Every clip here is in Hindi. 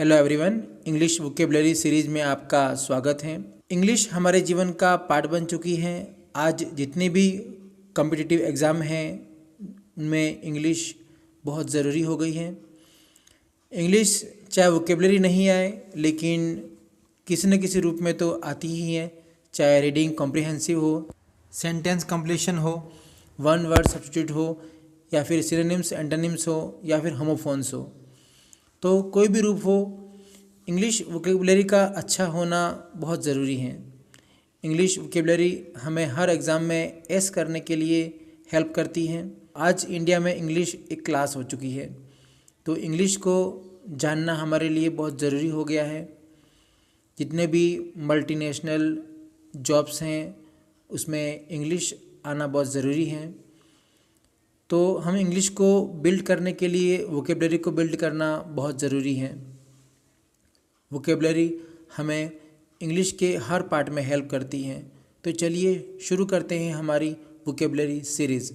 Hello everyone, English vocabulary series में आपका स्वागत है। इंग्लिश हमारे जीवन का पार्ट बन चुकी है। आज जितने भी कॉम्पिटिटिव एग्ज़ाम हैं उनमें इंग्लिश बहुत ज़रूरी हो गई है। इंग्लिश चाहे वोकेबलरी नहीं आए लेकिन किसी न किसी रूप में तो आती ही है, चाहे रीडिंग कॉम्प्रिहेंसिव हो, सेंटेंस कंप्लीशन हो, वन वर्ड सब्स्टिट्यूट हो, या फिर सिनोनिम्स एंटोनिम्स हो, या फिर होमोफोन्स हो। तो कोई भी रूप हो, इंग्लिश वोकेबलरी का अच्छा होना बहुत ज़रूरी है। इंग्लिश वोकेबलरी हमें हर एग्ज़ाम में एस करने के लिए हेल्प करती है। आज इंडिया में इंग्लिश एक क्लास हो चुकी है, तो इंग्लिश को जानना हमारे लिए बहुत ज़रूरी हो गया है। जितने भी मल्टीनेशनल जॉब्स हैं उसमें इंग्लिश आना बहुत ज़रूरी है। तो हम इंग्लिश को बिल्ड करने के लिए वोकेबलरी को बिल्ड करना बहुत ज़रूरी है। वोकेबलरी हमें इंग्लिश के हर पार्ट में हेल्प करती है। तो चलिए शुरू करते हैं हमारी vocabulary series.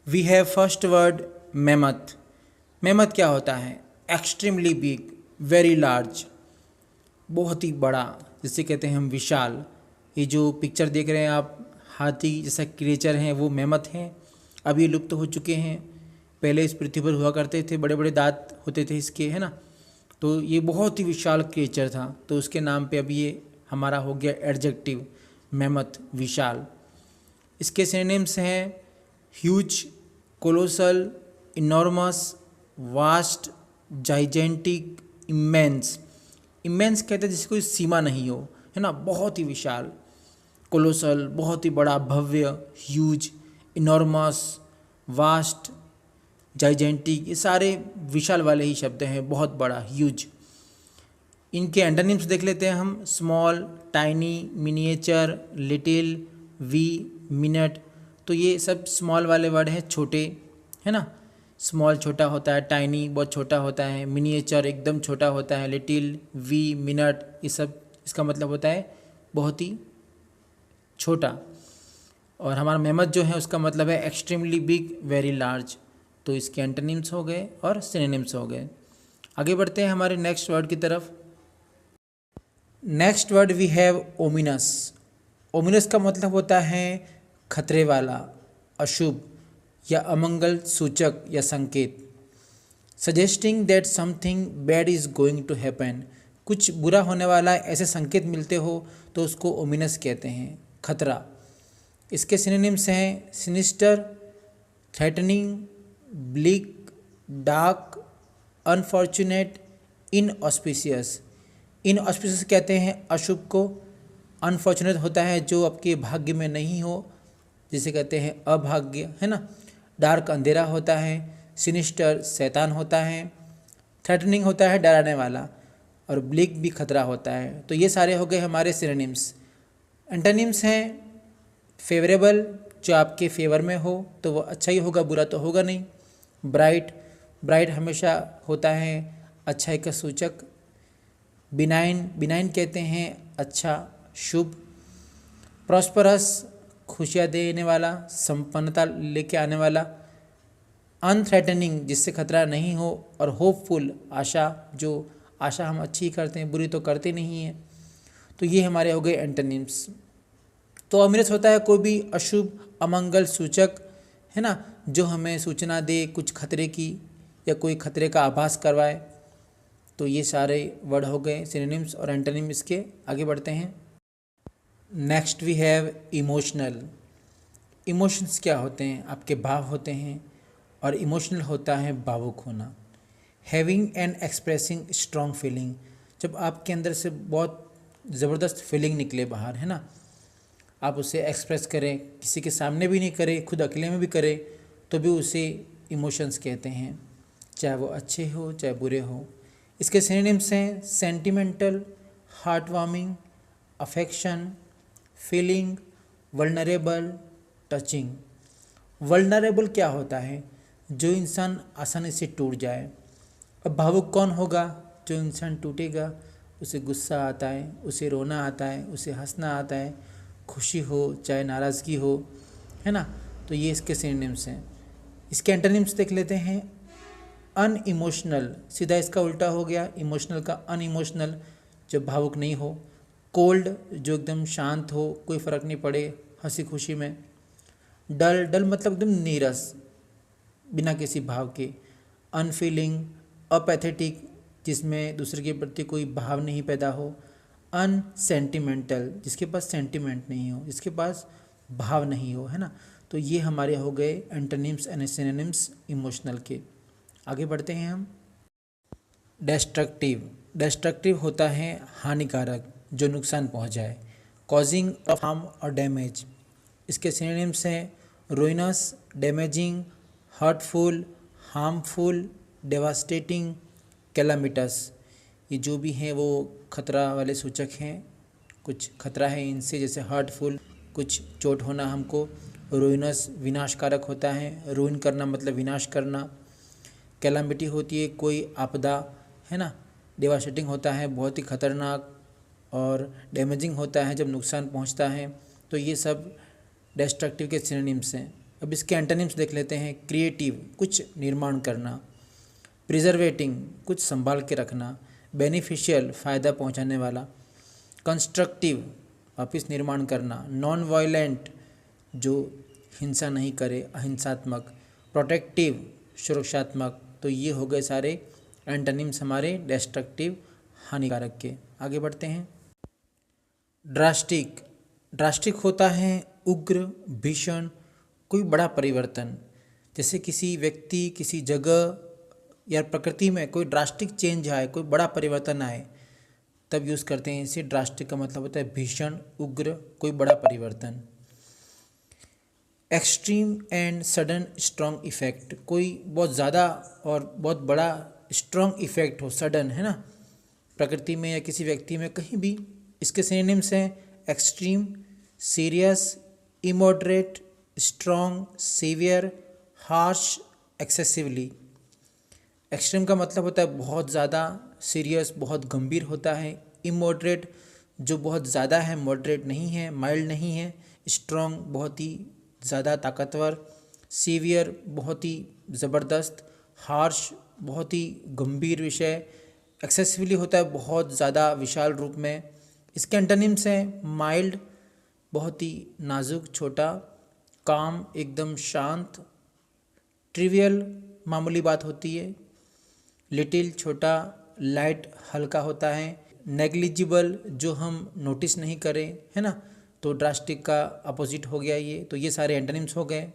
We have first word mammoth. Mammoth क्या होता है? एक्सट्रीमली बिग, वेरी लार्ज, बहुत ही बड़ा, जिसे कहते हैं हम विशाल। ये जो पिक्चर देख रहे हैं आप, हाथी जैसा क्रिएचर हैं, वो मेमथ हैं। अब ये लुप्त हो चुके हैं। पहले इस पृथ्वी पर हुआ करते थे, बड़े बड़े दांत होते थे इसके, है ना। तो ये बहुत ही विशाल क्रिएचर था, तो उसके नाम पे अब ये हमारा हो गया एडजेक्टिव, मेमथ, विशाल। इसके सिनोनिम्स हैं huge, colossal, enormous, vast, gigantic, immense. Immense कहते हैं जिसकी कोई सीमा नहीं हो, है ना, बहुत ही विशाल। कोलोसल, बहुत ही बड़ा, भव्य, ह्यूज, इनॉर्मस, वास्ट, जाइजेंटिक, ये सारे विशाल वाले ही शब्द हैं, बहुत बड़ा, ह्यूज। इनके एंटोनिम्स देख लेते हैं हम। Small, tiny, miniature, little, wee, minute. तो ये सब स्मॉल वाले वर्ड हैं, छोटे, है ना। स्मॉल छोटा होता है, टाइनी बहुत छोटा होता है, मिनिएचर एकदम छोटा होता है, लिटिल, वी, मिनट, ये सब इसका मतलब होता है बहुत ही छोटा। और हमारा मेमथ जो है उसका मतलब है एक्सट्रीमली बिग, वेरी लार्ज। तो इसके एंटोनिम्स हो गए और सिनोनिम्स हो गए। आगे बढ़ते हैं हमारे नेक्स्ट वर्ड की तरफ। Next word we have ominous. Ominous का मतलब होता है खतरे वाला, अशुभ या अमंगल सूचक या संकेत। Suggesting that something bad is going to happen. कुछ बुरा होने वाला ऐसे संकेत मिलते हो तो उसको ओमिनस कहते हैं, खतरा। इसके सिनोनिम्स हैं sinister, threatening, bleak, dark, unfortunate, inauspicious. Inauspicious कहते हैं अशुभ को। अनफॉर्चुनेट होता है जो आपके भाग्य में नहीं हो, जिसे कहते हैं अभाग्य, है ना। डार्क अंधेरा होता है, सिनिस्टर शैतान होता है, थ्रेटनिंग होता है डराने वाला, और ब्लिक भी खतरा होता है। तो ये सारे हो गए हमारे सिनोनिम्स। एंटोनिम्स हैं फेवरेबल, जो आपके फेवर में हो तो वो अच्छा ही होगा, बुरा तो होगा नहीं। ब्राइट, ब्राइट हमेशा होता है अच्छाई का सूचक। बिनाइन, बिनाइन कहते हैं अच्छा, शुभ। प्रॉस्परस, खुशियाँ देने वाला, संपन्नता लेके आने वाला। अनथ्रेटनिंग, जिससे खतरा नहीं हो। और होपफुल, आशा, जो आशा हम अच्छी करते हैं, बुरी तो करते नहीं हैं। तो ये हमारे हो गए एंटोनिम्स। तो ओमिनस होता है कोई भी अशुभ, अमंगल सूचक, है ना, जो हमें सूचना दे कुछ खतरे की या कोई खतरे का आभास करवाए। तो ये सारे वर्ड हो गए सिनोनिम्स और एंटोनिम इसके। आगे बढ़ते हैं। Next we have emotional. Emotions क्या होते हैं? आपके भाव होते हैं, और इमोशनल होता है भावुक होना। Having and expressing strong feeling, जब आपके अंदर से बहुत ज़बरदस्त फीलिंग निकले बाहर, है ना, आप उसे एक्सप्रेस करें, किसी के सामने भी नहीं करें, खुद अकेले में भी करें, तो भी उसे इमोशंस कहते हैं, चाहे वो अच्छे हो चाहे बुरे हो। इसके सिनोनिम्स हैं sentimental, heart warming, affection, feeling, vulnerable, touching. Vulnerable क्या होता है? जो इंसान आसानी से टूट जाए। अब भावुक कौन होगा? जो इंसान टूटेगा, उसे गुस्सा आता है, उसे रोना आता है, उसे हंसना आता है, खुशी हो चाहे नाराज़गी हो, है ना। तो ये इसके सिनोनिम्स हैं। इसके एंटोनिम्स देख लेते हैं। अनइमोशनल, सीधा इसका उल्टा हो गया इमोशनल का अनइमोशनल, जो भावुक नहीं हो। कोल्ड, जो एकदम शांत हो, कोई फ़र्क नहीं पड़े हंसी खुशी में। डल, डल मतलब एकदम नीरस, बिना किसी भाव के। अनफीलिंग, अपैथेटिक, जिसमें दूसरे के प्रति कोई भाव नहीं पैदा हो। अनसेंटिमेंटल, जिसके पास सेंटिमेंट नहीं हो, जिसके पास भाव नहीं हो, है ना। तो ये हमारे हो गए एंटोनिम्स एंड सिनोनिम्स इमोशनल के। आगे बढ़ते हैं हम। डेस्ट्रक्टिव, डेस्ट्रक्टिव होता है हानिकारक, जो नुकसान पहुंचाए। कॉजिंग ऑफ हार्म और डैमेज। इसके सिनोनिम्स हैं रुइनस, डैमेजिंग, हर्टफुल, हार्मफुल, डेवास्टेटिंग, कैलामिटस। ये जो भी हैं वो खतरा वाले सूचक हैं, कुछ खतरा है इनसे, जैसे हर्टफुल, कुछ चोट होना हमको। रुइनस, विनाशकारक होता है, रुइन करना मतलब विनाश करना। कैलामिटी होती है कोई आपदा, है ना। डेवास्टेटिंग होता है बहुत ही खतरनाक, और डैमेजिंग होता है जब नुकसान पहुंचता है। तो ये सब डेस्ट्रक्टिव के सिनोनिम्स हैं। अब इसके एंटोनिम्स देख लेते हैं। क्रिएटिव, कुछ निर्माण करना। प्रिजर्वेटिंग, कुछ संभाल के रखना। बेनिफिशियल, फ़ायदा पहुंचाने वाला। कंस्ट्रक्टिव, वापस निर्माण करना। नॉन वायलेंट, जो हिंसा नहीं करे, अहिंसात्मक। प्रोटेक्टिव, सुरक्षात्मक। तो ये हो गए सारे एंटोनिम्स हमारे डेस्ट्रक्टिव, हानिकारक के। आगे बढ़ते हैं। ड्रास्टिक, ड्रास्टिक होता है उग्र, भीषण, कोई बड़ा परिवर्तन। जैसे किसी व्यक्ति, किसी जगह या प्रकृति में कोई ड्रास्टिक चेंज आए, कोई बड़ा परिवर्तन आए, तब यूज़ करते हैं इसे। ड्रास्टिक का मतलब होता है भीषण, उग्र, कोई बड़ा परिवर्तन। Extreme and sudden strong effect, कोई बहुत ज़्यादा और बहुत बड़ा स्ट्रॉन्ग इफेक्ट हो, सडन, है ना, प्रकृति में या किसी व्यक्ति में, कहीं भी। इसके सिनोनिम्स हैं extreme, serious, immoderate, strong, severe, harsh, excessively. Extreme का मतलब होता है बहुत ज़्यादा, सीरियस बहुत गंभीर होता है, इमोडरेट जो बहुत ज़्यादा है, मॉडरेट नहीं है, माइल्ड नहीं है, स्ट्रॉन्ग बहुत ही ज़्यादा ताकतवर, सीवियर बहुत ही ज़बरदस्त, हार्श बहुत ही गंभीर विषय, एक्सेसिवली होता है बहुत ज़्यादा विशाल रूप में। इसके एंटोनिम्स हैं माइल्ड, बहुत ही नाजुक, छोटा। काम, एकदम शांत। ट्रिवियल, मामूली बात होती है। लिटिल, छोटा। लाइट, हल्का होता है। नेग्लिजिबल, जो हम नोटिस नहीं करें, है ना। तो ड्रास्टिक का अपोजिट हो गया ये। तो ये सारे एंटोनिम्स हो गए।